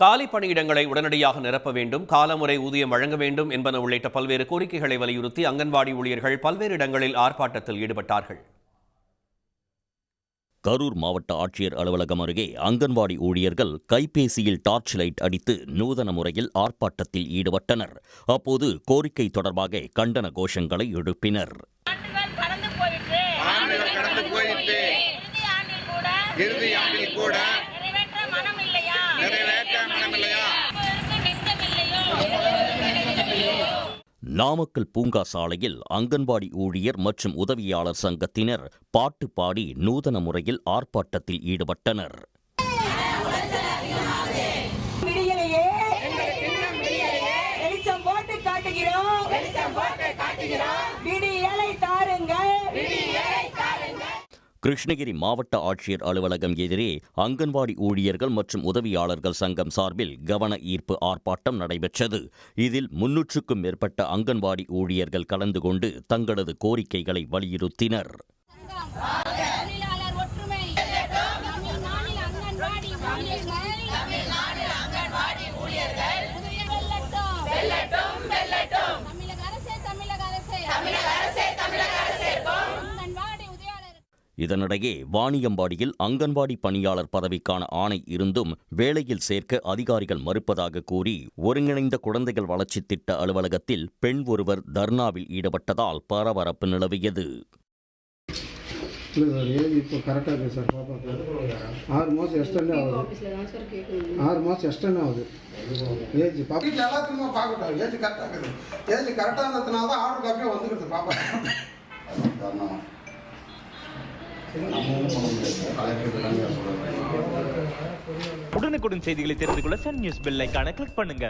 காலி பணியிடங்களை உடனடியாக நிரப்ப வேண்டும், காலமுறை ஊதியம் வழங்க வேண்டும் என்பன உள்ளிட்ட பல்வேறு கோரிக்கைகளை வலியுறுத்தி அங்கன்வாடி ஊழியர்கள் பல்வேறு இடங்களில் ஆர்ப்பாட்டத்தில் ஈடுபட்டார்கள். கரூர் மாவட்ட ஆட்சியர் அலுவலகம் அருகே அங்கன்வாடி ஊழியர்கள் கைபேசியில் டார்ச் லைட் அடித்து நூதன முறையில் ஆர்ப்பாட்டத்தில் ஈடுபட்டனர். அப்போது கோரிக்கை தொடர்பாக கண்டன கோஷங்களை எழுப்பினர். நாமக்கல் பூங்கா சாலையில் அங்கன்வாடி ஊழியர் மற்றும் உதவியாளர் சங்கத்தினர் பாட்டு பாடி நூதன முறையில் ஆர்ப்பாட்டத்தில் ஈடுபட்டனர். கிருஷ்ணகிரி மாவட்ட ஆட்சியர் அலுவலகம் எதிரே அங்கன்வாடி ஊழியர்கள் மற்றும் உதவியாளர்கள் சங்கம் சார்பில் கவன ஈர்ப்பு ஆர்ப்பாட்டம் நடைபெற்றது. இதில் 300க்கும் மேற்பட்ட அங்கன்வாடி ஊழியர்கள் கலந்து கொண்டு தங்களது கோரிக்கைகளை வலியுறுத்தினர். இதனிடையே வாணியம்பாடியில் அங்கன்வாடி பணியாளர் பதவிக்கான ஆணை இருந்தும் வேலையில் சேர்க்க அதிகாரிகள் மறுப்பதாக கூறி ஒருங்கிணைந்த குழந்தைகள் வளர்ச்சி திட்ட அலுவலகத்தில் பெண் ஒருவர் தர்ணாவில் ஈடுபட்டதால் பரபரப்பு நிலவியது. இப்போ கரெக்டாக இருக்குது சார். பாப்பா 6 மாதம் எக்ஸ்டெண்ட் ஆகுது. ஏஜ் பாப்பா எல்லாத்துக்குமே பார்க்கட்டும். ஏஜ் கரெக்டாக இருக்குது. ஏஜ் கரெக்டாக இருந்ததுனால தான் ஆர்டர் காப்பியாக வந்துக்கிட்டு பாப்பா. உடனுக்குடன் செய்திகளை தெரிந்து கொள்ள சன் நியூஸ் பெல் ஐகானை கிளிக் பண்ணுங்க.